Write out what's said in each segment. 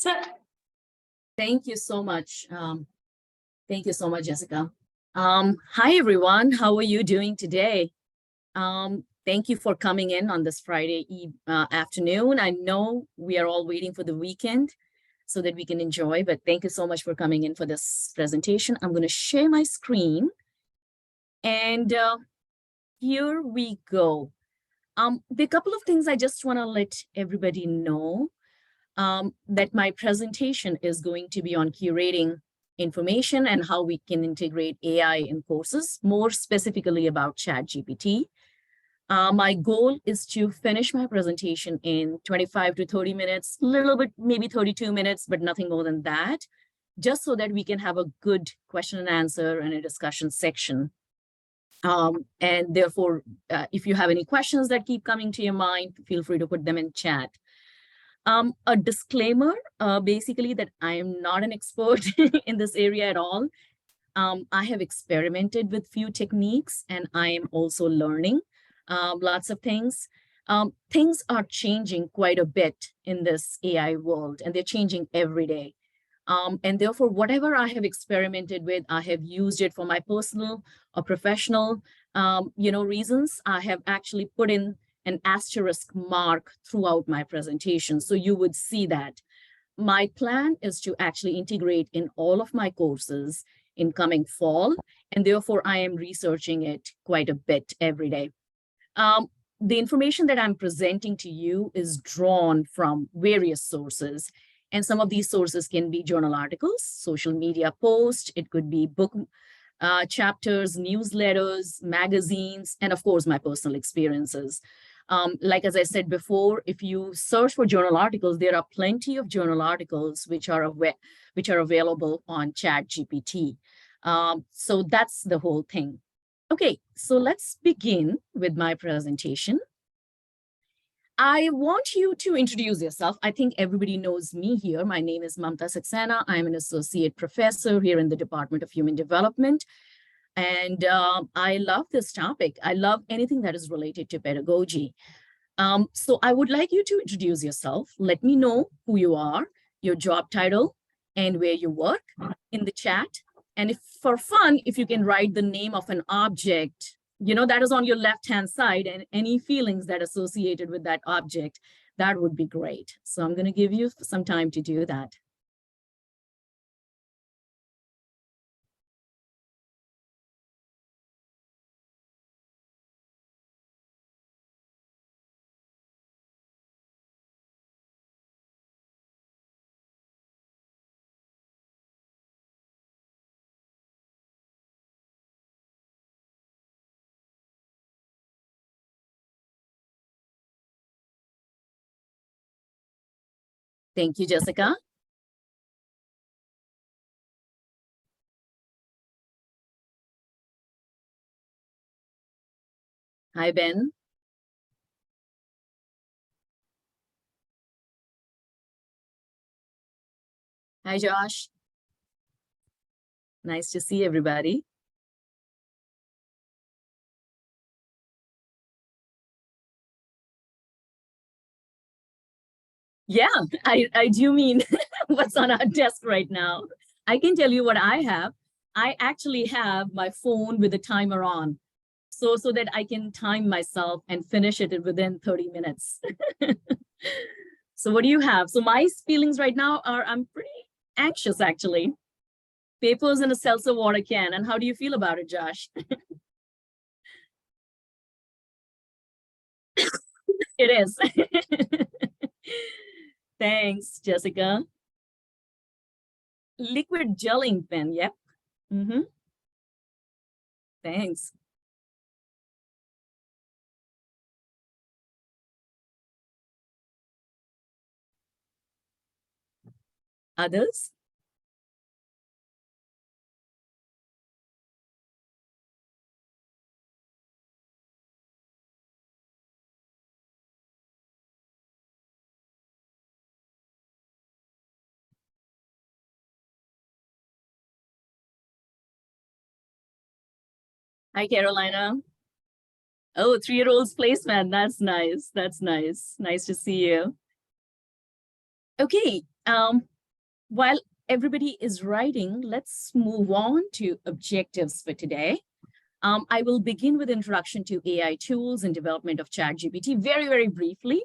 So, thank you so much. Thank you so much, Jessica. Hi, everyone. How are you doing today? Thank you for coming in on this Friday afternoon. I know we are all waiting for the weekend so that we can enjoy, but thank you so much for coming in for this presentation. I'm going to share my screen. And here we go. There are a couple of things I just want to let everybody know. That my presentation is going to be on curating information and how we can integrate AI in courses, more specifically about ChatGPT. My goal is to finish my presentation in 25 to 30 minutes, a little bit, maybe 32 minutes, but nothing more than that, just so that we can have a good question and answer and a discussion section. And therefore, if you have any questions that keep coming to your mind, feel free to put them in chat. A disclaimer, basically, that I am not an expert in this area at all. I have experimented with few techniques and I am also learning lots of things. Things are changing quite a bit in this AI world and they're changing every day. And therefore, whatever I have experimented with, I have used it for my personal or professional reasons. I have actually put in an asterisk mark throughout my presentation. So you would see that. My plan is to actually integrate in all of my courses in coming fall, and therefore I am researching it quite a bit every day. The information that I'm presenting to you is drawn from various sources, and some of these sources can be journal articles, social media posts, it could be book chapters, newsletters, magazines, and of course, my personal experiences. Like as I said before, if you search for journal articles, there are plenty of journal articles which are available on ChatGPT. So that's the whole thing. Okay, so let's begin with my presentation. I want you to introduce yourself. I think everybody knows me here. My name is Mamta Saxema. I'm an associate professor here in the Department of Human Development. And I love this topic. I love anything that is related to pedagogy. So I would like you to introduce yourself. Let me know who you are, your job title, and where you work in the chat. And if for fun, if you can write the name of an object, that is on your left-hand side, and any feelings that are associated with that object, that would be great. So I'm going to give you some time to do that. Thank you, Jessica. Hi, Ben. Hi, Josh. Nice to see everybody. Yeah, I do mean what's on our desk right now. I can tell you what I have. I actually have my phone with a timer on, so that I can time myself and finish it within 30 minutes. So what do you have? So my feelings right now are I'm pretty anxious, actually. Papers in a seltzer water can. And how do you feel about it, Josh? It is. Thanks, Jessica. Liquid gelling pen, yep. Mm-hmm. Thanks. Others? Hi, Carolina. Oh, 3-year-old's placement. That's nice. That's nice. Nice to see you. Okay. while everybody is writing, let's move on to objectives for today. I will begin with introduction to AI tools and development of ChatGPT very, very briefly.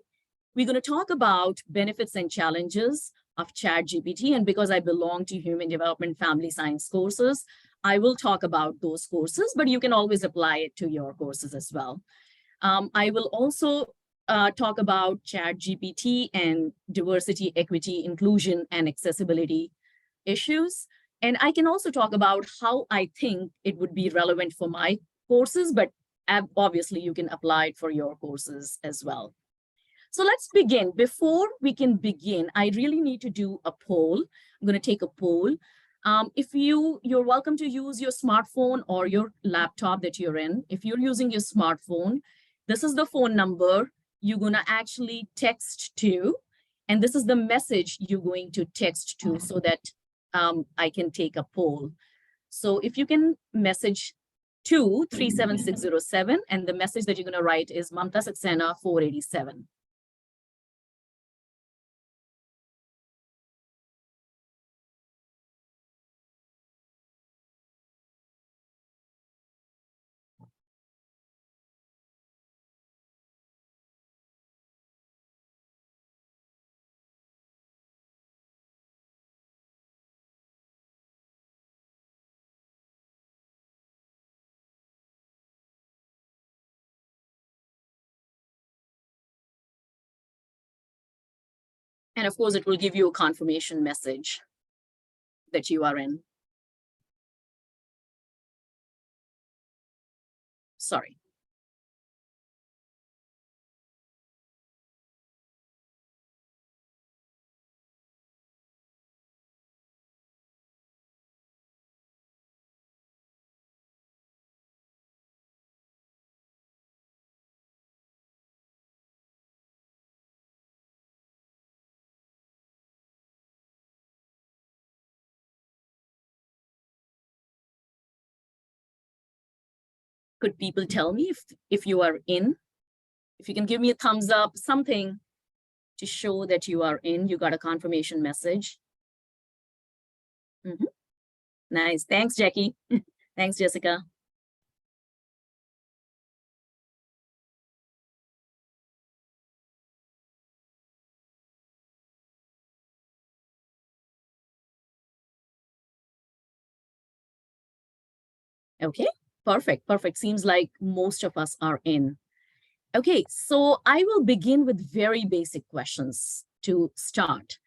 We're going to talk about benefits and challenges of ChatGPT. And because I belong to human development family science courses, I will talk about those courses, but you can always apply it to your courses as well. I will also talk about ChatGPT and diversity, equity, inclusion, and accessibility issues. And I can also talk about how I think it would be relevant for my courses, but obviously you can apply it for your courses as well. So let's begin. Before we can begin, I really need to do a poll. I'm going to take a poll. If you're welcome to use your smartphone or your laptop that you're in. If you're using your smartphone, this is the phone number you're going to actually text to, and this is the message you're going to text to so that I can take a poll. So if you can message to 37607, and the message that you're going to write is Mamta Saxena 487. And of course, it will give you a confirmation message that you are in. Sorry. Could people tell me if you are in? If you can give me a thumbs up, something to show that you are in, you got a confirmation message. Nice. Thanks, Jackie. Thanks, Jessica. Okay, perfect, perfect. Seems like most of us are in. Okay, so I will begin with very basic questions to start.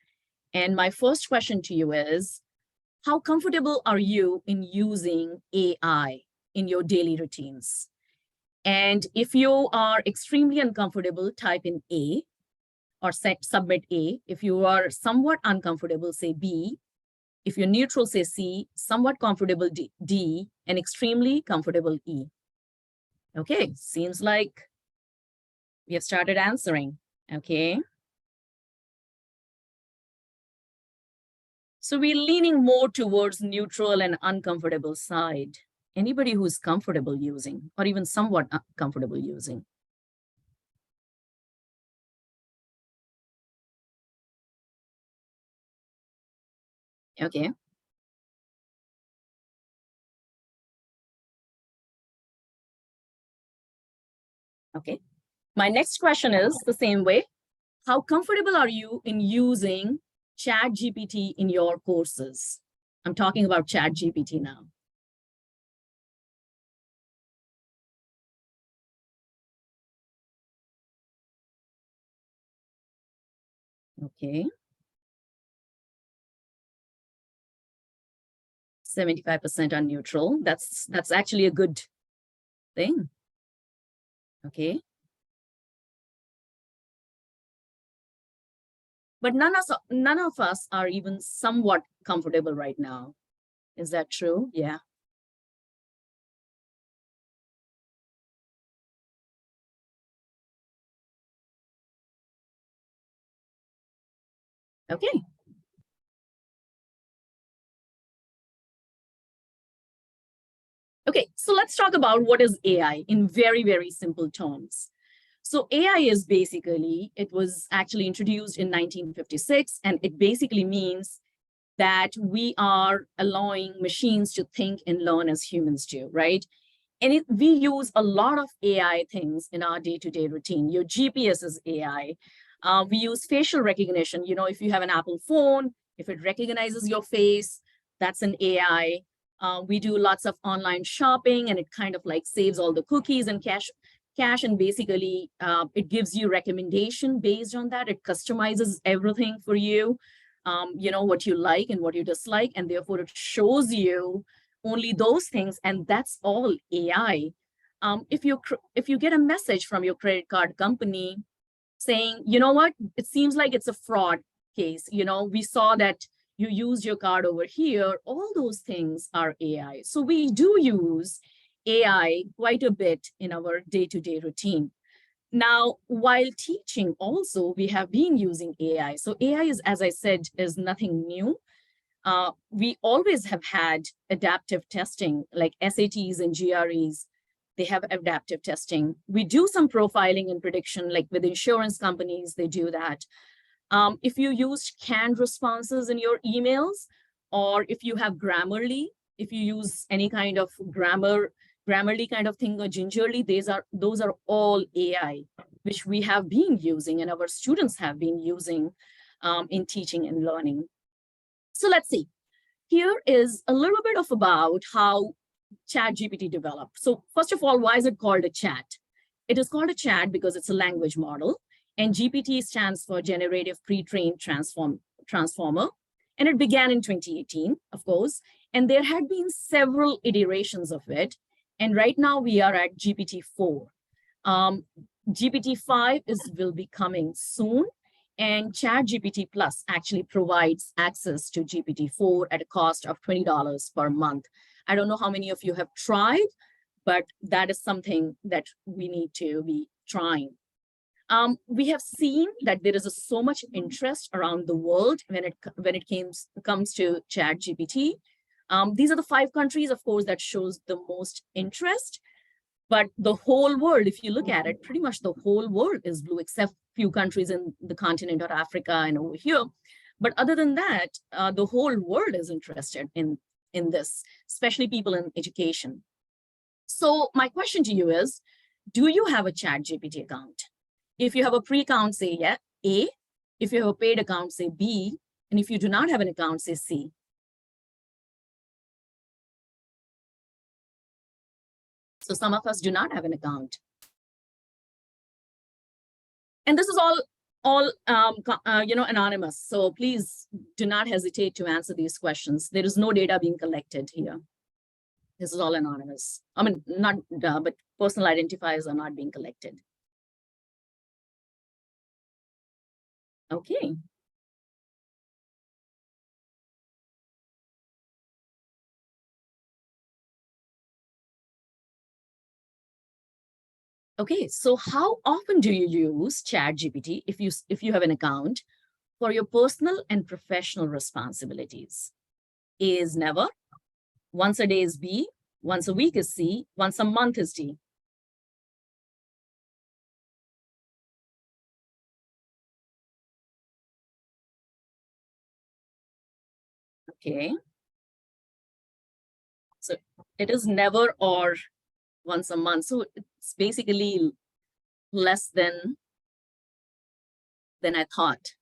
And my first question to you is, how comfortable are you in using AI in your daily routines? And if you are extremely uncomfortable, type in A or submit A. If you are somewhat uncomfortable, say B. If you're neutral, say C, somewhat comfortable, D, and extremely comfortable, E. Okay, seems like we have started answering, okay? So we're leaning more towards neutral and uncomfortable side. Anybody who's comfortable using, or even somewhat comfortable using. Okay. Okay. My next question is the same way. How comfortable are you in using ChatGPT in your courses? I'm talking about ChatGPT now. Okay. 75% are neutral. That's actually a good thing. Okay. But none of us are even somewhat comfortable right now. Is that true? Yeah. Okay. Okay, so let's talk about what is AI in very, very simple terms. So AI is basically, it was actually introduced in 1956, and it basically means that we are allowing machines to think and learn as humans do, right? And we use a lot of AI things in our day-to-day routine. Your GPS is AI. We use facial recognition. You know, if you have an Apple phone, if it recognizes your face, that's an AI. We do lots of online shopping, and it kind of like saves all the cookies and cache, and basically it gives you recommendation based on that. It customizes everything for you, you know, what you like and what you dislike, and therefore it shows you only those things, and that's all AI. If you get a message from your credit card company saying, you know what, it seems like it's a fraud case, you know, we saw that you used your card over here, all those things are AI. So we do use AI quite a bit in our day-to-day routine. Now, while teaching also, we have been using AI. So AI is, as I said, is nothing new. We always have had adaptive testing, like SATs and GREs. They have adaptive testing. We do some profiling and prediction, like with insurance companies, they do that. If you use canned responses in your emails, or if you have Grammarly, if you use any kind of Grammarly kind of thing, or Gingerly, those are all AI, which we have been using and our students have been using in teaching and learning. So let's see. Here is a little bit of about how ChatGPT developed. So first of all, why is it called a chat? It is called a chat because it's a language model, and GPT stands for Generative Pre-trained Transformer. And it began in 2018, of course, and there had been several iterations of it. And right now we are at GPT-4. GPT-5 will be coming soon. And ChatGPT Plus actually provides access to GPT-4 at a cost of $20 per month. I don't know how many of you have tried, but that is something that we need to be trying. We have seen that there is so much interest around the world when it comes to ChatGPT. These are the 5 countries, of course, that shows the most interest. But the whole world, if you look at it, pretty much the whole world is blue, except few countries in the continent of Africa and over here. But other than that, the whole world is interested in this, especially people in education. So my question to you is, do you have a ChatGPT account? If you have a free account, say yeah, A. If you have a paid account, say B. And if you do not have an account, say C. So some of us do not have an account. And this is all anonymous. So please do not hesitate to answer these questions. There is no data being collected here. This is all anonymous. I mean, not, but personal identifiers are not being collected. Okay. Okay, so how often do you use ChatGPT if you have an account for your personal and professional responsibilities? A is never, once a day is B, once a week is C, once a month is D. Okay. So it is never or once a month. So it's basically less than I thought.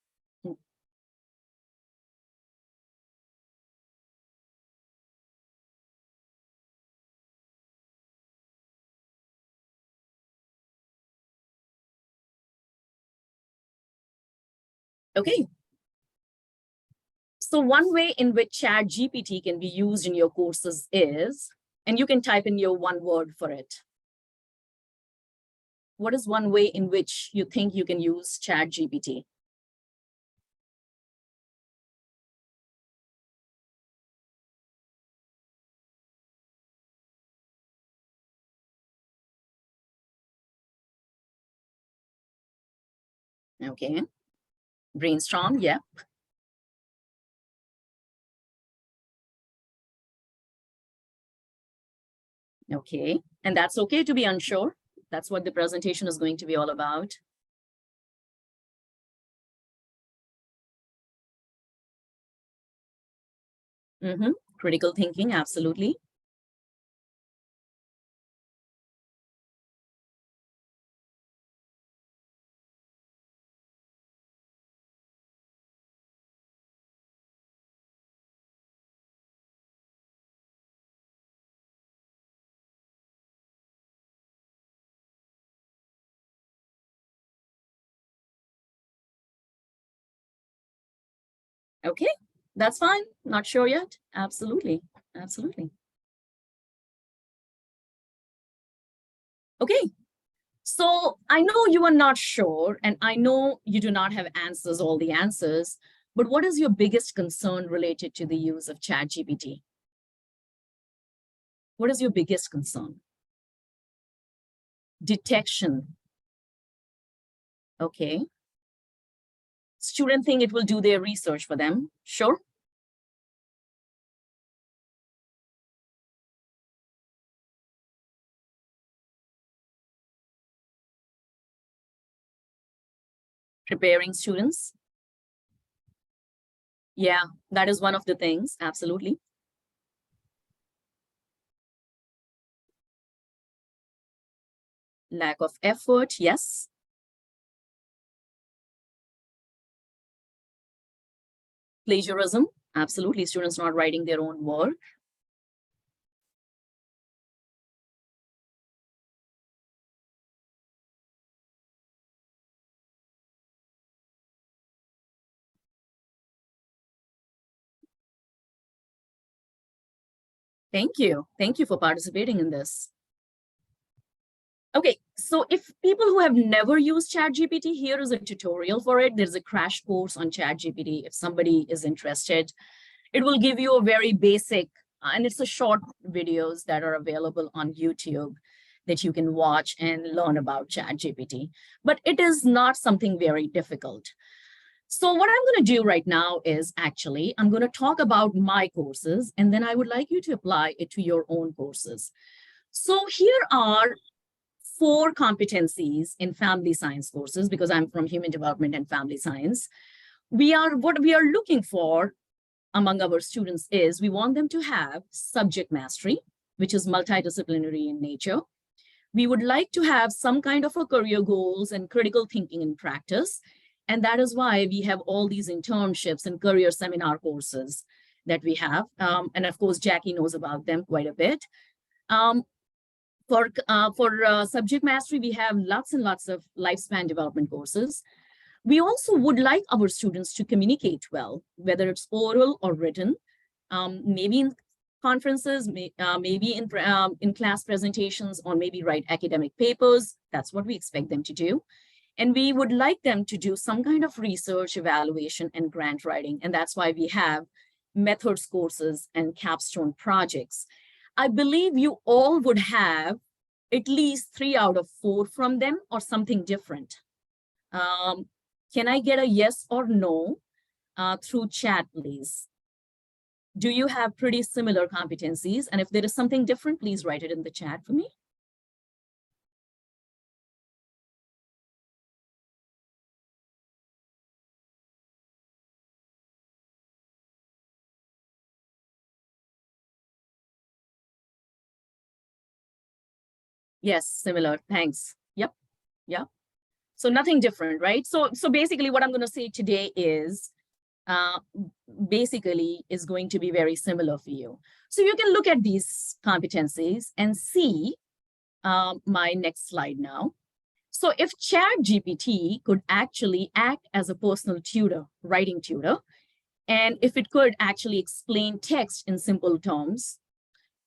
Okay. So one way in which ChatGPT can be used in your courses is, and you can type in your one word for it. What is one way in which you think you can use ChatGPT? Okay. Brainstorm, yeah. Okay. And that's okay to be unsure. That's what the presentation is going to be all about. Critical thinking, absolutely. Okay, that's fine. Not sure yet. Absolutely. Absolutely. Okay. So I know you are not sure, and I know you do not have answers, all the answers, but what is your biggest concern related to the use of ChatGPT? What is your biggest concern? Detection. Okay. Student think it will do their research for them. Sure. Preparing students. Yeah, that is one of the things. Absolutely. Lack of effort. Yes. Plagiarism. Absolutely. Students not writing their own work. Thank you. Thank you for participating in this. Okay, so if people who have never used ChatGPT, here is a tutorial for it. There's a crash course on ChatGPT. If somebody is interested, it will give you a very basic, and it's a short videos that are available on YouTube that you can watch and learn about ChatGPT. But it is not something very difficult. So what I'm going to do right now is actually, I'm going to talk about my courses, and then I would like you to apply it to your own courses. So here are 4 competencies in family science courses, because I'm from human development and family science. What we are looking for among our students is we want them to have subject mastery, which is multidisciplinary in nature. We would like to have some kind of a career goals and critical thinking in practice. And that is why we have all these internships and career seminar courses that we have. And of course, Jackie knows about them quite a bit. For subject mastery, we have lots and lots of lifespan development courses. We also would like our students to communicate well, whether it's oral or written, maybe in conferences, maybe in class presentations, or maybe write academic papers. That's what we expect them to do. And we would like them to do some kind of research, evaluation, and grant writing. And that's why we have methods courses and capstone projects. I believe you all would have at least 3 out of 4 from them or something different. Can I get a yes or no through chat, please? Do you have pretty similar competencies? And if there is something different, please write it in the chat for me. Yes, similar. Thanks. Yep. Yep. So nothing different, right? So basically what I'm going to say today is basically is going to be very similar for you. So you can look at these competencies and see my next slide now. So if ChatGPT could actually act as a personal tutor, writing tutor, and if it could actually explain text in simple terms,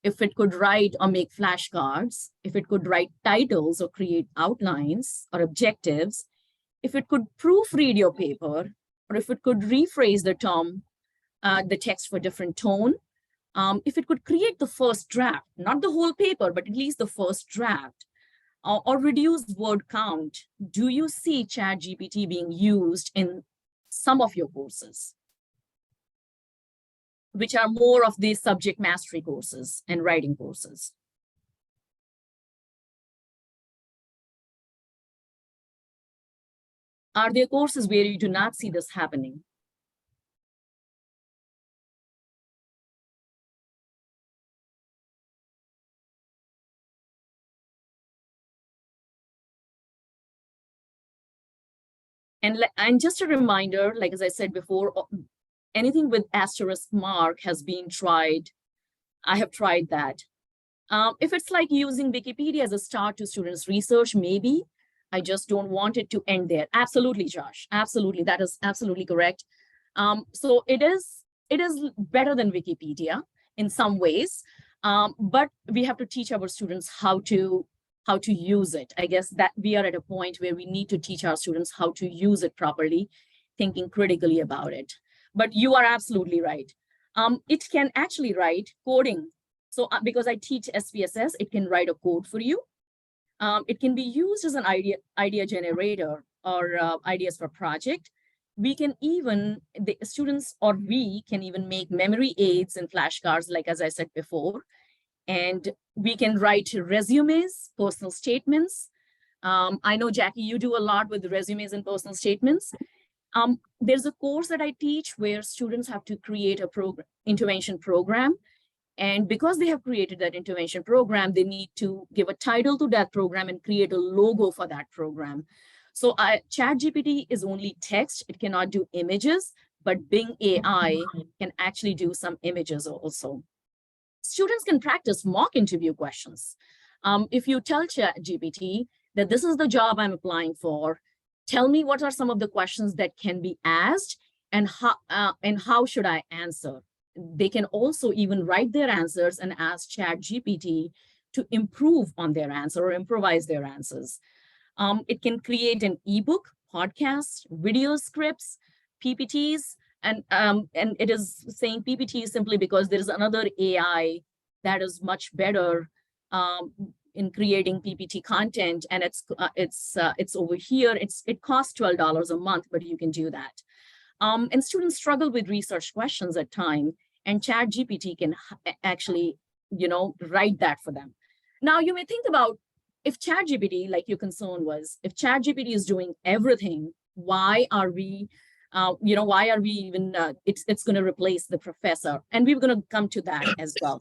if it could write or make flashcards, if it could write titles or create outlines or objectives, if it could proofread your paper, or if it could rephrase the text for different tone, if it could create the first draft, not the whole paper, but at least the first draft, or reduce word count, do you see ChatGPT being used in some of your courses, which are more of the subject mastery courses and writing courses? Are there courses where you do not see this happening? And just a reminder, like as I said before, anything with asterisk mark has been tried. I have tried that. If it's like using Wikipedia as a start to students' research, maybe. I just don't want it to end there. Absolutely, Josh. Absolutely. That is absolutely correct. So it is better than Wikipedia in some ways, but we have to teach our students how to use it. I guess that we are at a point where we need to teach our students how to use it properly, thinking critically about it. But you are absolutely right. It can actually write coding. So because I teach SPSS, it can write a code for you. It can be used as an idea generator or ideas for project. We can even, the students or we can even make memory aids and flashcards, like as I said before. And we can write resumes, personal statements. I know, Jackie, you do a lot with resumes and personal statements. There's a course that I teach where students have to create a intervention program. And because they have created that intervention program, they need to give a title to that program and create a logo for that program. So ChatGPT is only text, it cannot do images, but Bing AI can actually do some images also. Students can practice mock interview questions. If you tell ChatGPT that this is the job I'm applying for, tell me what are some of the questions that can be asked and how should I answer? They can also even write their answers and ask ChatGPT to improve on their answer or improvise their answers. It can create an ebook, podcast, video scripts, PPTs, and it is saying PPT simply because there is another AI that is much better in creating PPT content, and it's over here. It costs $12 a month, but you can do that. And students struggle with research questions at times, and ChatGPT can actually, write that for them. Now, you may think about if ChatGPT, like your concern was, if ChatGPT is doing everything, why are we, why are we even, it's going to replace the professor? And we're going to come to that as well.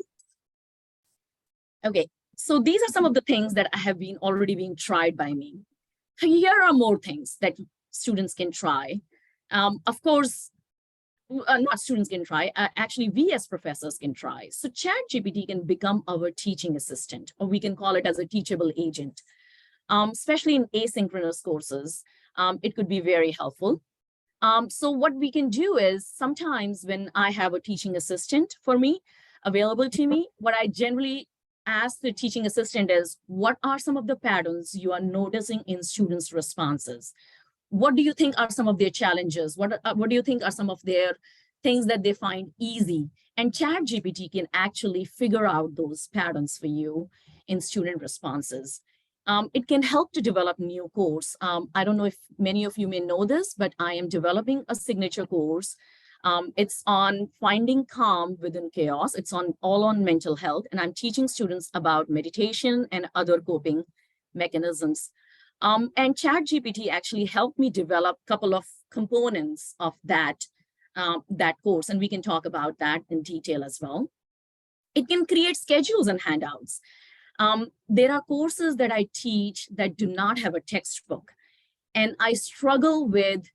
Okay, so these are some of the things that have been already being tried by me. Here are more things that students can try. Of course, not students can try, actually we as professors can try. So ChatGPT can become our teaching assistant, or we can call it as a teachable agent, especially in asynchronous courses. It could be very helpful. So what we can do is sometimes when I have a teaching assistant for me, available to me, what I generally ask the teaching assistant is, what are some of the patterns you are noticing in students' responses? What do you think are some of their challenges? What do you think are some of their things that they find easy? And ChatGPT can actually figure out those patterns for you in student responses. It can help to develop new course. I don't know if many of you may know this, but I am developing a signature course. It's on finding calm within chaos. It's all on mental health, and I'm teaching students about meditation and other coping mechanisms. And ChatGPT actually helped me develop a couple of components of that course, and we can talk about that in detail as well. It can create schedules and handouts. There are courses that I teach that do not have a textbook, and I struggle with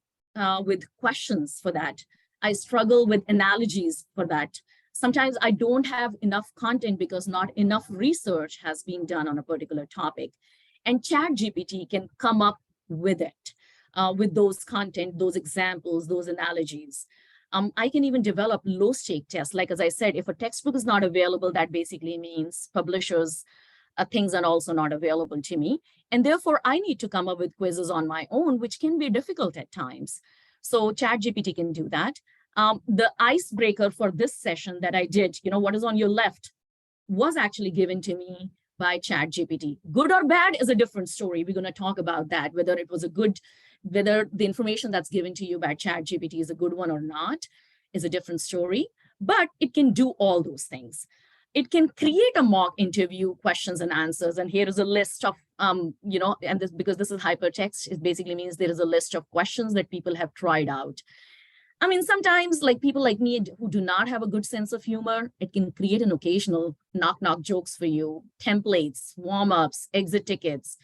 questions for that. I struggle with analogies for that. Sometimes I don't have enough content because not enough research has been done on a particular topic. And ChatGPT can come up with it, with those content, those examples, those analogies. I can even develop low-stake tests. Like, as I said, if a textbook is not available, that basically means publishers' things are also not available to me. And therefore, I need to come up with quizzes on my own, which can be difficult at times. So ChatGPT can do that. The icebreaker for this session that I did, what is on your left, was actually given to me by ChatGPT. Good or bad is a different story. We're going to talk about that, whether it was whether the information that's given to you by ChatGPT is a good one or not is a different story, but it can do all those things. It can create a mock interview questions and answers. And here is a list of, and this, because this is hypertext, it basically means there is a list of questions that people have tried out. I mean, sometimes like people like me who do not have a good sense of humor, it can create an occasional knock-knock jokes for you, templates, warm-ups, exit tickets,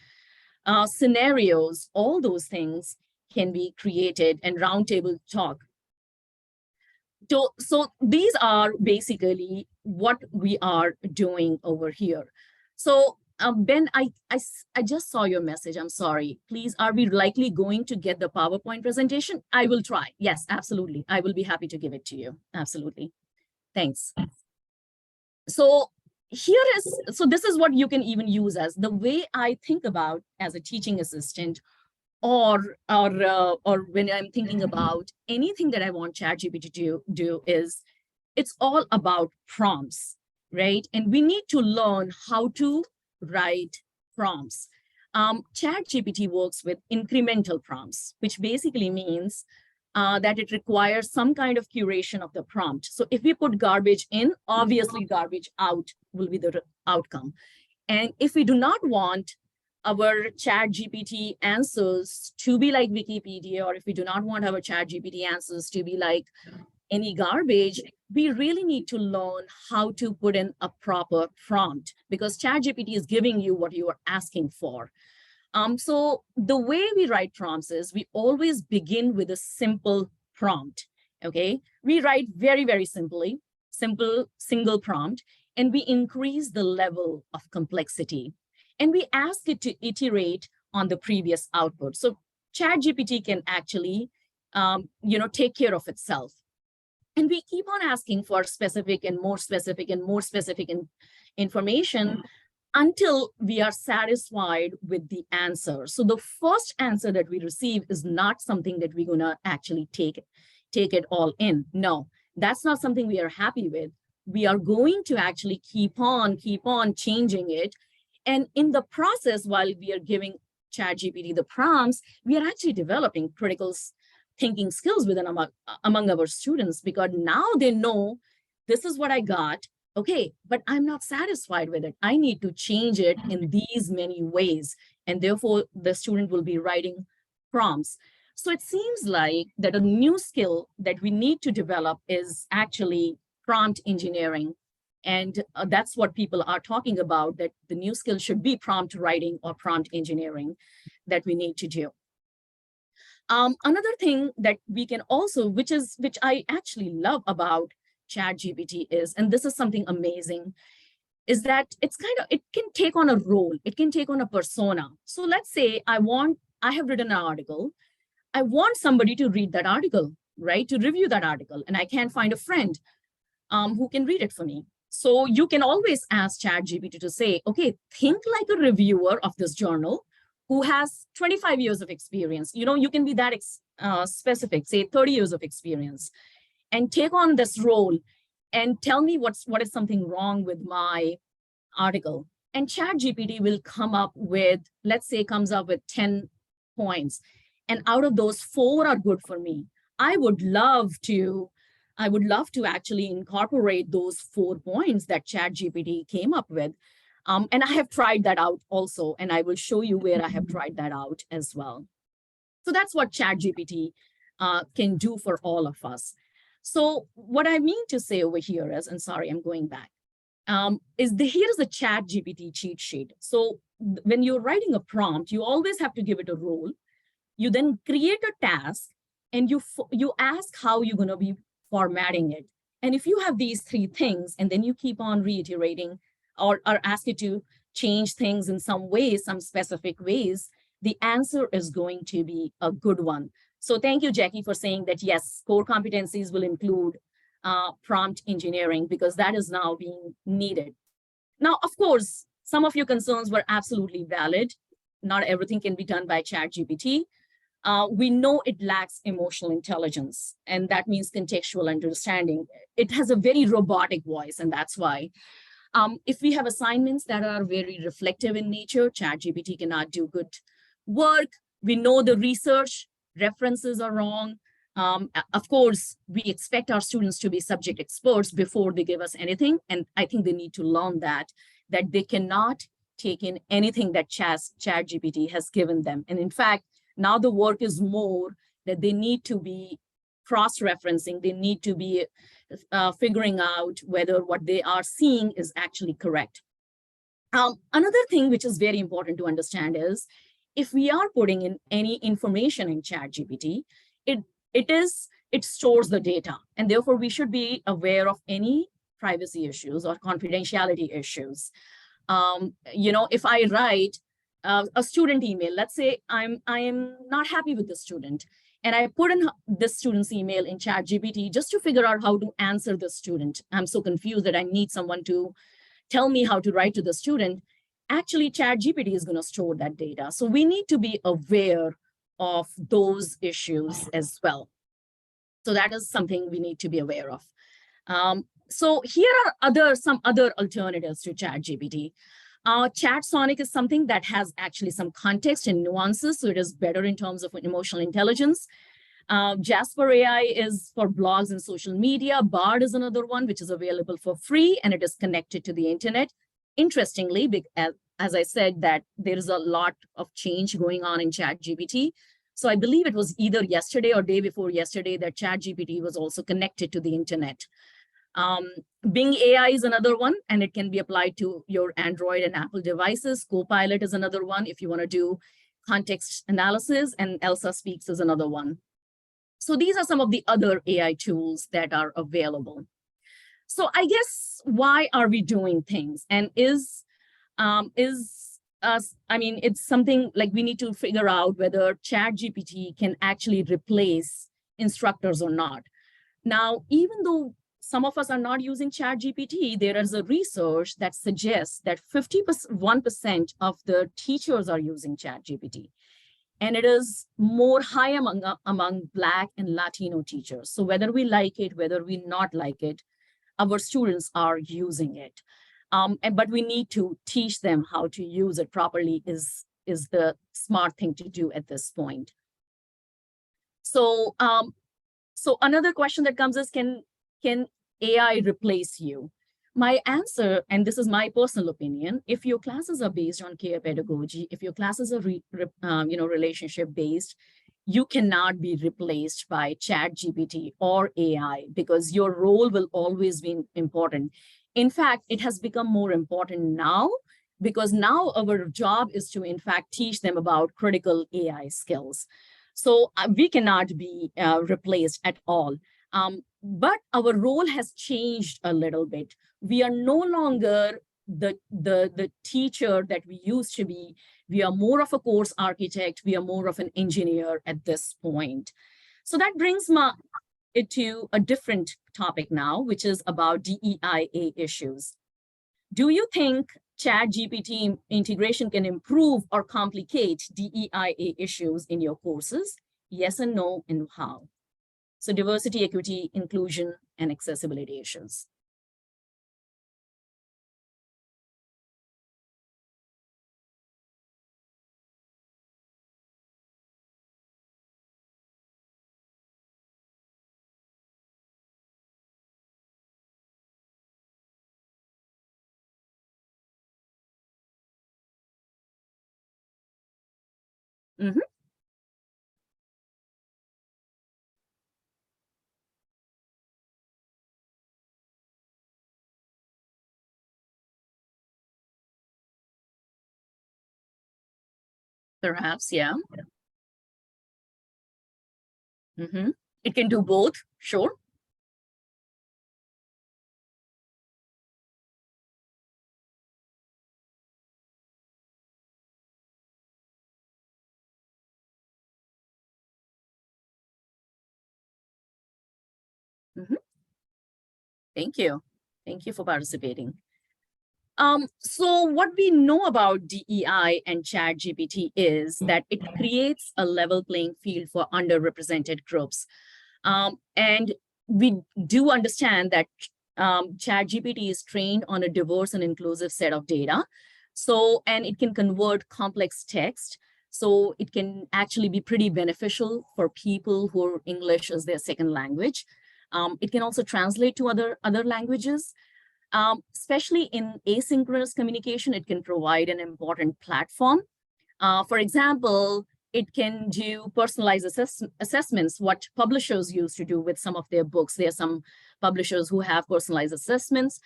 scenarios, all those things can be created, and roundtable talk. So these are basically what we are doing over here. So Ben, I just saw your message. I'm sorry. Please, are we likely going to get the PowerPoint presentation? I will try. Yes, absolutely. I will be happy to give it to you. Absolutely. Thanks. So this is what you can even use as the way I think about as a teaching assistant, or when I'm thinking about anything that I want ChatGPT to do is, it's all about prompts, right? And we need to learn how to write prompts. ChatGPT works with incremental prompts, which basically means that it requires some kind of curation of the prompt. So if we put garbage in, obviously garbage out will be the outcome. And if we do not want our ChatGPT answers to be like Wikipedia, or if we do not want our ChatGPT answers to be like any garbage, we really need to learn how to put in a proper prompt, because ChatGPT is giving you what you are asking for. So the way we write prompts is we always begin with a simple prompt, okay? We write very, very simply, simple single prompt, and we increase the level of complexity. And we ask it to iterate on the previous output. So ChatGPT can actually, take care of itself. And we keep on asking for specific and more specific and more specific information until we are satisfied with the answer. So the first answer that we receive is not something that we're gonna actually take it all in. No, that's not something we are happy with. We are going to actually keep on changing it. And in the process, while we are giving ChatGPT the prompts, we are actually developing critical thinking skills among our students, because now they know this is what I got, okay, but I'm not satisfied with it. I need to change it in these many ways. And therefore, the student will be writing prompts. So it seems like that a new skill that we need to develop is actually prompt engineering. And that's what people are talking about, that the new skill should be prompt writing or prompt engineering that we need to do. Another thing that we can also, which I actually love about ChatGPT is, and this is something amazing, is that it can take on a role, it can take on a persona. So let's say I have written an article, I want somebody to read that article, right? To review that article, and I can't find a friend who can read it for me. So you can always ask ChatGPT to say, okay, think like a reviewer of this journal who has 25 years of experience. You can be that specific, say 30 years of experience, and take on this role and tell me what is something wrong with my article. And ChatGPT will come up with, let's say, comes up with 10 points. And out of those, 4 are good for me. I would love to actually incorporate those 4 points that ChatGPT came up with. And I have tried that out also, and I will show you where I have tried that out as well. So that's what ChatGPT can do for all of us. So what I mean to say over here is, and sorry, I'm going back, here is a ChatGPT cheat sheet. So when you're writing a prompt, you always have to give it a role. You then create a task, and you ask how you're going to be formatting it. And if you have these 3 things, and then you keep on reiterating or ask it to change things in some ways, some specific ways, the answer is going to be a good one. So thank you, Jackie, for saying that, yes, core competencies will include prompt engineering, because that is now being needed. Now, of course, some of your concerns were absolutely valid. Not everything can be done by ChatGPT. We know it lacks emotional intelligence, and that means contextual understanding. It has a very robotic voice, and that's why. If we have assignments that are very reflective in nature, ChatGPT cannot do good work. We know the research references are wrong. Of course, we expect our students to be subject experts before they give us anything. And I think they need to learn that they cannot take in anything that ChatGPT has given them. And in fact, now the work is more that they need to be cross-referencing. They need to be figuring out whether what they are seeing is actually correct. Another thing which is very important to understand is if we are putting in any information in ChatGPT, it stores the data, and therefore we should be aware of any privacy issues or confidentiality issues. If I write a student email, let's say I am not happy with the student, and I put in this student's email in ChatGPT just to figure out how to answer the student. I'm so confused that I need someone to tell me how to write to the student. Actually, ChatGPT is going to store that data. So we need to be aware of those issues as well. So that is something we need to be aware of. So here are some other alternatives to ChatGPT. ChatSonic is something that has actually some context and nuances, so it is better in terms of emotional intelligence. Jasper AI is for blogs and social media. Bard is another one, which is available for free, and it is connected to the internet. Interestingly, as I said, that there is a lot of change going on in ChatGPT. So I believe it was either yesterday or day before yesterday that ChatGPT was also connected to the internet. Bing AI is another one, and it can be applied to your Android and Apple devices. Copilot is another one if you want to do context analysis, and Elsa Speaks is another one. So these are some of the other AI tools that are available. So I guess, why are we doing things? And it's something like we need to figure out whether ChatGPT can actually replace instructors or not. Now, even though some of us are not using ChatGPT, there is a research that suggests that 51% of the teachers are using ChatGPT. And it is more high among Black and Latino teachers. So whether we like it, whether we not like it, our students are using it. But we need to teach them how to use it properly is the smart thing to do at this point. So, so another question that comes is, can AI replace you? My answer, and this is my personal opinion, if your classes are based on care pedagogy, if your classes are relationship based, you cannot be replaced by ChatGPT or AI, because your role will always be important. In fact, it has become more important now, because now our job is to, in fact, teach them about critical AI skills. So we cannot be replaced at all. But our role has changed a little bit. We are no longer the teacher that we used to be. We are more of a course architect. We are more of an engineer at this point. So that brings it to a different topic now, which is about DEIA issues. Do you think ChatGPT integration can improve or complicate DEIA issues in your courses? Yes and no, and how? So diversity, equity, inclusion, and accessibility issues. Mm-hmm. Perhaps, yeah. Mm-hmm. It can do both, sure. Mm-hmm. Thank you. Thank you for participating. So what we know about DEI and ChatGPT is that it creates a level playing field for underrepresented groups. And we do understand that ChatGPT is trained on a diverse and inclusive set of data. So, and it can convert complex text So it can actually be pretty beneficial for people who are English as their second language. It can also translate to other languages. Especially in asynchronous communication, it can provide an important platform. For example, it can do personalized assessments, what publishers used to do with some of their books. There are some publishers who have personalized assessments.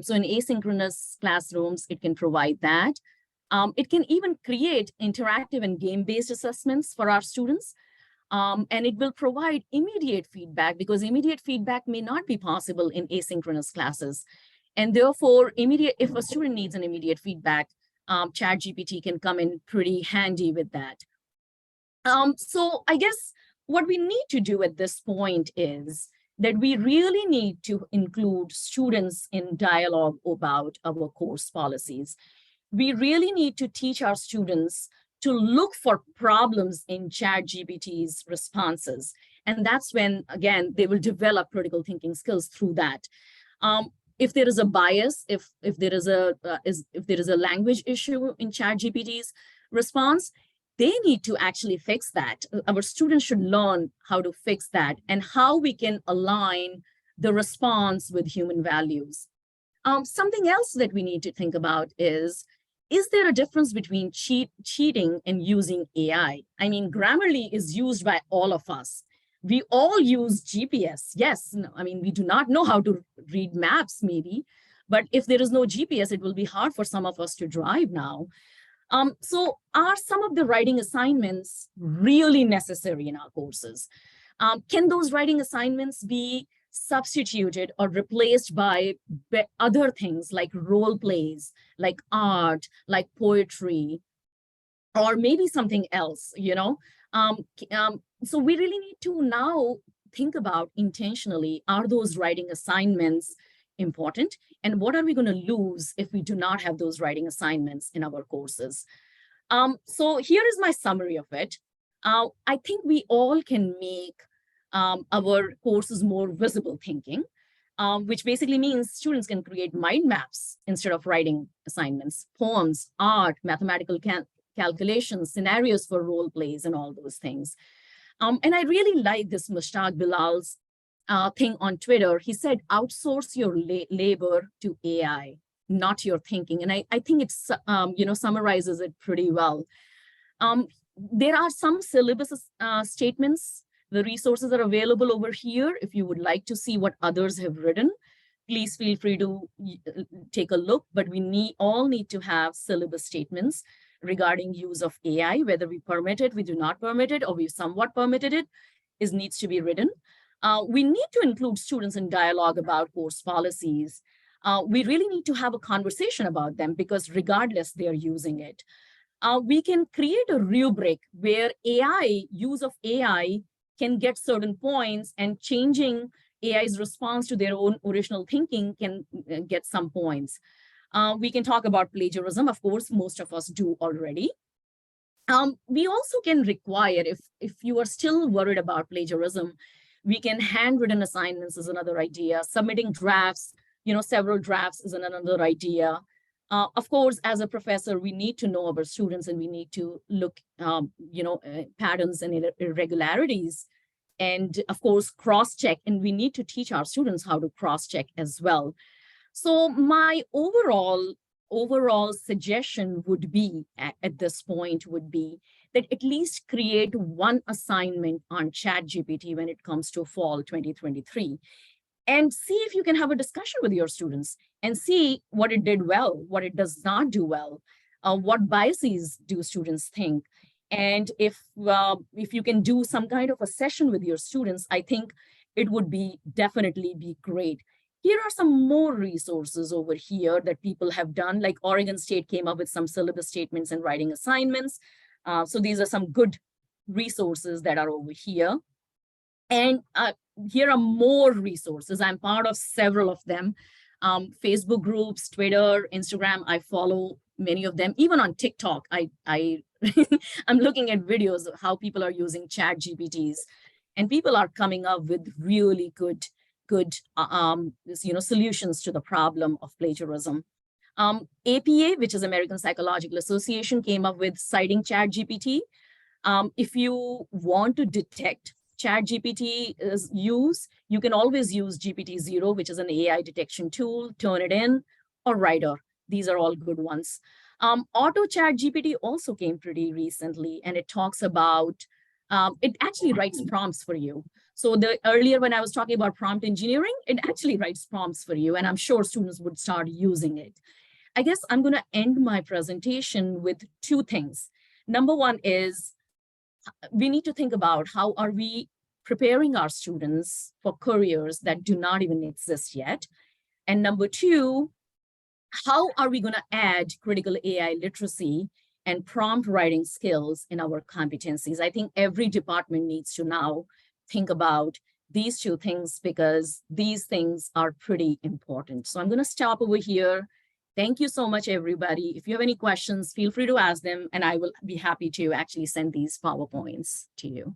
So in asynchronous classrooms, it can provide that. It can even create interactive and game-based assessments for our students. And it will provide immediate feedback, because immediate feedback may not be possible in asynchronous classes. And therefore, if a student needs an immediate feedback, ChatGPT can come in pretty handy with that. So I guess what we need to do at this point is that we really need to include students in dialogue about our course policies. We really need to teach our students to look for problems in ChatGPT's responses. And that's when, again, they will develop critical thinking skills through that. If there is a bias, if there is a language issue in ChatGPT's response, they need to actually fix that. Our students should learn how to fix that and how we can align the response with human values. Something else that we need to think about is there a difference between cheating and using AI? I mean, Grammarly is used by all of us. We all use GPS. Yes, no, I mean, we do not know how to read maps maybe, but if there is no GPS, it will be hard for some of us to drive now. So are some of the writing assignments really necessary in our courses? Can those writing assignments be substituted or replaced by other things like role plays, like art, like poetry, or maybe something else, you know? So we really need to now think about intentionally, are those writing assignments important? And what are we going to lose if we do not have those writing assignments in our courses? So here is my summary of it. I think we all can make our courses more visible thinking, which basically means students can create mind maps instead of writing assignments, poems, art, mathematical calculations, scenarios for role plays, and all those things. And I really like this Mushtaq Bilal's thing on Twitter. He said, outsource your labor to AI, not your thinking. And I think it's, summarizes it pretty well. There are some syllabus statements. The resources are available over here. If you would like to see what others have written, please feel free to take a look. But we all need to have syllabus statements regarding use of AI, whether we permit it, we do not permit it, or we somewhat permitted it, needs to be written. We need to include students in dialogue about course policies. We really need to have a conversation about them, because regardless, they're using it. We can create a rubric where use of AI can get certain points, and changing AI's response to their own original thinking can get some points. We can talk about plagiarism. Of course, most of us do already. We also can require, if you are still worried about plagiarism, we can handwritten assignments is another idea. Submitting drafts, several drafts is another idea. Of course, as a professor, we need to know our students, and we need to look, patterns and irregularities, and of course, cross-check. And we need to teach our students how to cross-check as well. So my overall suggestion would be, at this point, would be that at least create one assignment on ChatGPT when it comes to fall 2023. And see if you can have a discussion with your students and see what it did well, what it does not do well, what biases do students think. And if you can do some kind of a session with your students, I think it would definitely be great. Here are some more resources over here that people have done, like Oregon State came up with some syllabus statements and writing assignments. So these are some good resources that are over here. And here are more resources. I'm part of several of them. Facebook groups, Twitter, Instagram, I follow many of them. Even on TikTok, I'm looking at videos of how people are using ChatGPTs, and people are coming up with really good solutions to the problem of plagiarism. APA, which is American Psychological Association, came up with citing ChatGPT. If you want to detect ChatGPT's use, you can always use GPT-0, which is an AI detection tool, Turnitin, or Writer. These are all good ones. Auto ChatGPT also came pretty recently, and it talks about, it actually writes prompts for you. So earlier when I was talking about prompt engineering, it actually writes prompts for you, and I'm sure students would start using it. I guess I'm going to end my presentation with two things. Number one is we need to think about how are we preparing our students for careers that do not even exist yet. And number two, how are we going to add critical AI literacy and prompt writing skills in our competencies? I think every department needs to now think about these two things because these things are pretty important. So I'm going to stop over here. Thank you so much, everybody. If you have any questions, feel free to ask them, and I will be happy to actually send these PowerPoints to you.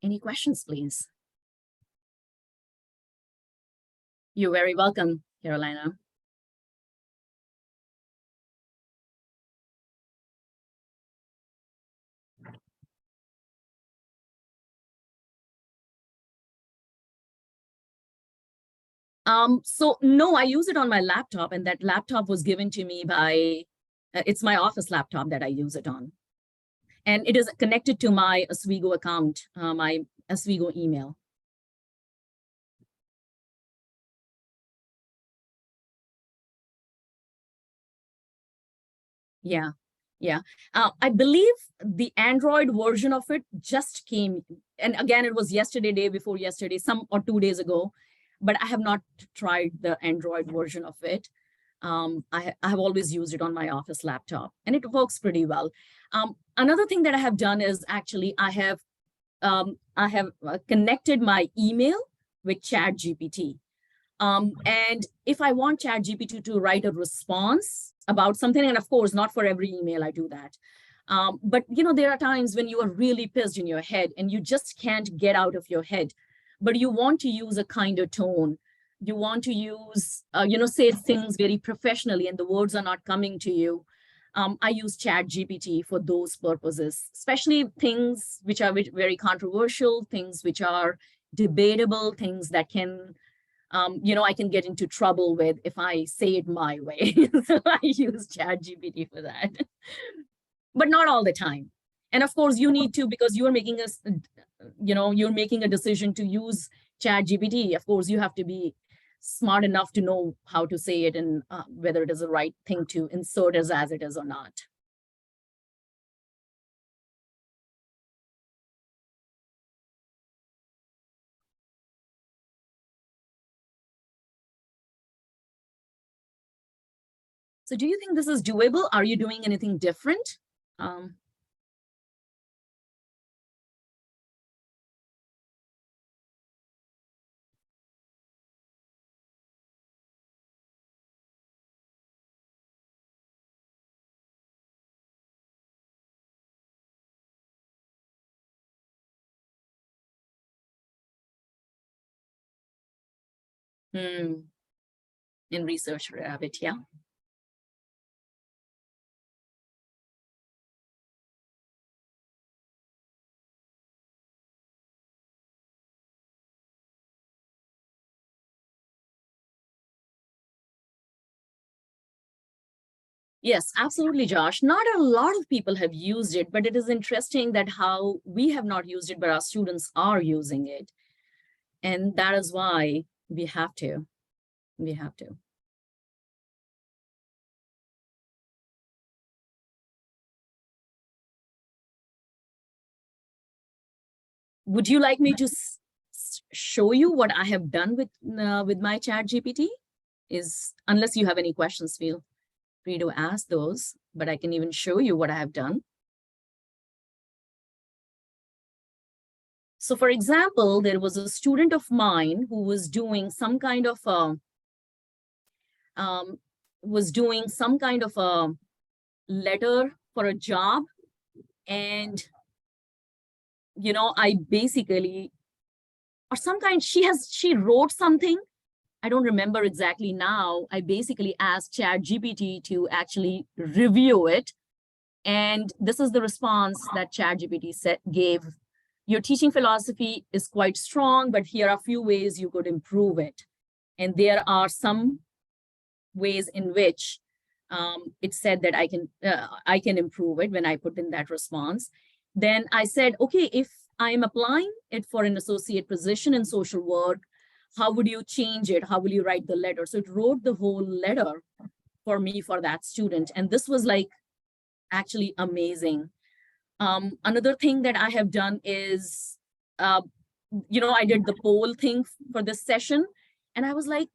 Any questions, please? You're very welcome, Carolina. So no, I use it on my laptop, and that laptop was given to me by, it's my office laptop that I use it on. And it is connected to my Oswego account, my Oswego email. Yeah, yeah. I believe the Android version of it just came, and again, it was yesterday, day before yesterday, some or 2 days ago, but I have not tried the Android version of it. I have always used it on my office laptop, and it works pretty well. Another thing that I have done is actually I have connected my email with ChatGPT. And if I want ChatGPT to write a response about something, and of course, not for every email I do that. But you know, there are times when you are really pissed in your head and you just can't get out of your head, but you want to use a kinder tone. You want to use, say things very professionally and the words are not coming to you. I use ChatGPT for those purposes, especially things which are very controversial, things which are debatable, things that can I can get into trouble with if I say it my way. So I use ChatGPT for that, but not all the time. And of course, you need to, because you're making you're making a decision to use ChatGPT. Of course, you have to be smart enough to know how to say it and whether it is the right thing to insert as it is or not. So do you think this is doable? Are you doing anything different? In Research Rabbit, yeah. Yes, absolutely, Josh. Not a lot of people have used it, but it is interesting that how we have not used it, but our students are using it. And that is why we have to. We have to. Would you like me to show you what I have done with my ChatGPT? Unless you have any questions, feel free to ask those, but I can even show you what I have done. So for example, there was a student of mine who was doing some kind of a letter for a job, and I basically, or some kind, she wrote something. I don't remember exactly now. I basically asked ChatGPT to actually review it. And this is the response that ChatGPT gave. Your teaching philosophy is quite strong, but here are a few ways you could improve it. And there are some ways in which it said that I can improve it when I put in that response. Then I said, okay, if I'm applying it for an associate position in social work, how would you change it? How will you write the letter? So it wrote the whole letter for me for that student. And this was like actually amazing. Another thing that I have done is, I did the poll thing for this session, and I was like,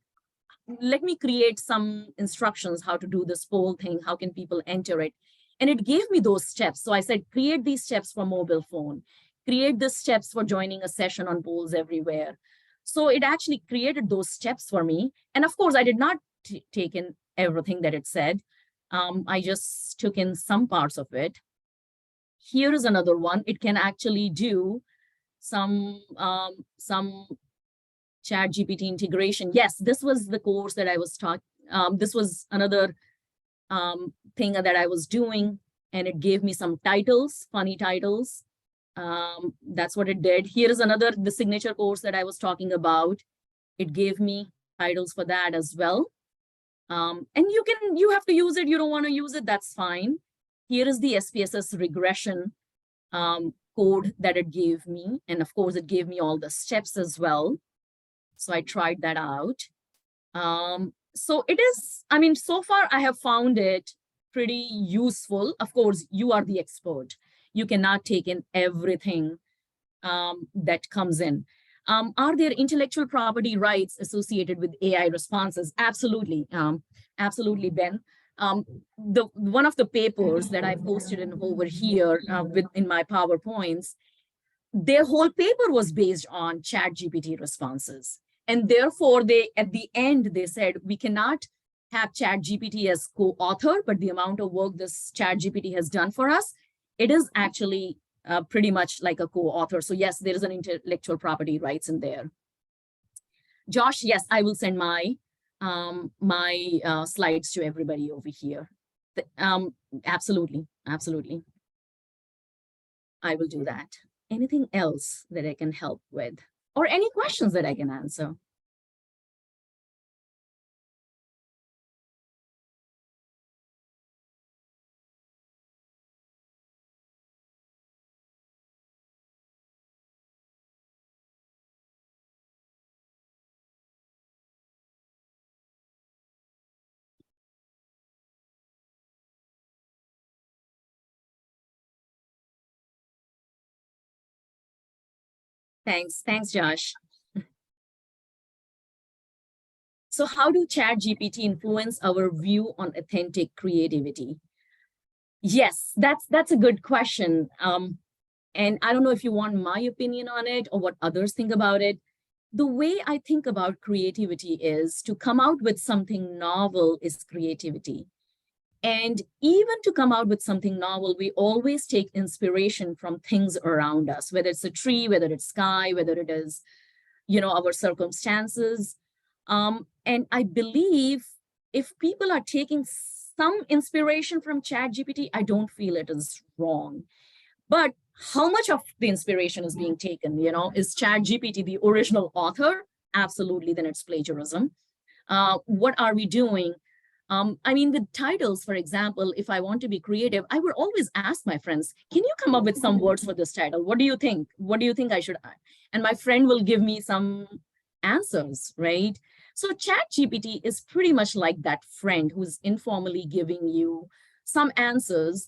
let me create some instructions how to do this poll thing. How can people enter it? And it gave me those steps. So I said, create these steps for mobile phone, create the steps for joining a session on polls everywhere. So it actually created those steps for me. And of course, I did not take in everything that it said. I just took in some parts of it. Here is another one. It can actually do some ChatGPT integration. Yes, this was the course that I was taught. This was another thing that I was doing, and it gave me some titles, funny titles. That's what it did. Here is another, the signature course that I was talking about. It gave me titles for that as well. And you have to use it. You don't want to use it, that's fine. Here is the SPSS regression code that it gave me. And of course, it gave me all the steps as well. So I tried that out. So it is, I mean, so far I have found it pretty useful. Of course, you are the expert. You cannot take in everything that comes in. Are there intellectual property rights associated with AI responses? Absolutely, absolutely, Ben. One of the papers that I posted in over here in my PowerPoints, their whole paper was based on ChatGPT responses. And therefore, at the end, they said, we cannot have ChatGPT as co-author, but the amount of work this ChatGPT has done for us, it is actually pretty much like a co-author. So yes, there is an intellectual property rights in there. Josh, yes, I will send my slides to everybody over here. Absolutely, absolutely. I will do that. Anything else that I can help with? Or any questions that I can answer? Thanks, Josh. So how do ChatGPT influence our view on authentic creativity? Yes, that's a good question. And I don't know if you want my opinion on it or what others think about it. The way I think about creativity is to come out with something novel is creativity. And even to come out with something novel, we always take inspiration from things around us, whether it's a tree, whether it's sky, whether it is, our circumstances. And I believe if people are taking some inspiration from ChatGPT, I don't feel it is wrong. But how much of the inspiration is being taken? Is ChatGPT the original author? Absolutely, then it's plagiarism. What are we doing? I mean, the titles, for example, if I want to be creative, I would always ask my friends, can you come up with some words for this title? What do you think? What do you think I should add? And my friend will give me some answers, right? So ChatGPT is pretty much like that friend who's informally giving you some answers.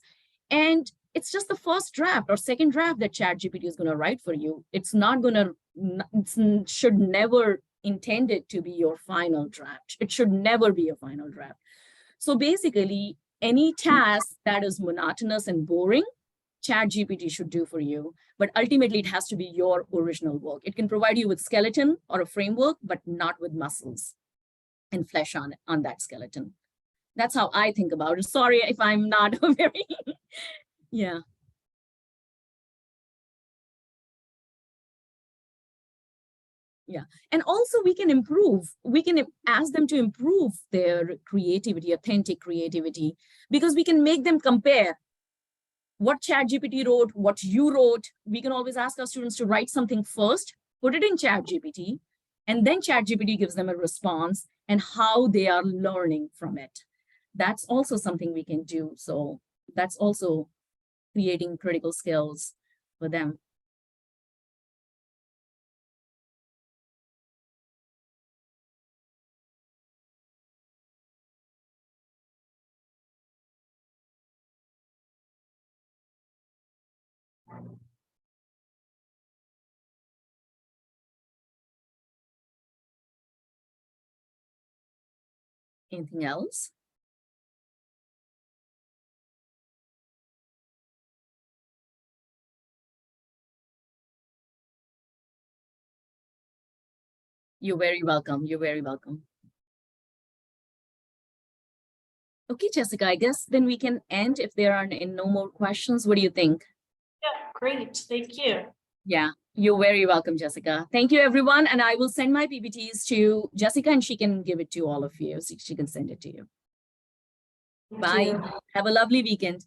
And it's just the first draft or second draft that ChatGPT is going to write for you. It's not going to, it should never intend it to be your final draft. It should never be a final draft. So basically, any task that is monotonous and boring, ChatGPT should do for you. But ultimately, it has to be your original work. It can provide you with skeleton or a framework, but not with muscles and flesh on that skeleton. That's how I think about it. Sorry if I'm not very, yeah. Yeah. And also we can improve. We can ask them to improve their creativity, authentic creativity, because we can make them compare what ChatGPT wrote, what you wrote. We can always ask our students to write something first, put it in ChatGPT, and then ChatGPT gives them a response and how they are learning from it. That's also something we can do. So that's also creating critical skills for them. Anything else? You're very welcome. You're very welcome. Okay, Jessica, I guess then we can end if there are no more questions. What do you think? Yeah, great. Thank you. Yeah, you're very welcome, Jessica. Thank you, everyone. And I will send my PPTs to Jessica and she can give it to all of you. So she can send it to you. Thank Bye. you. Have a lovely weekend.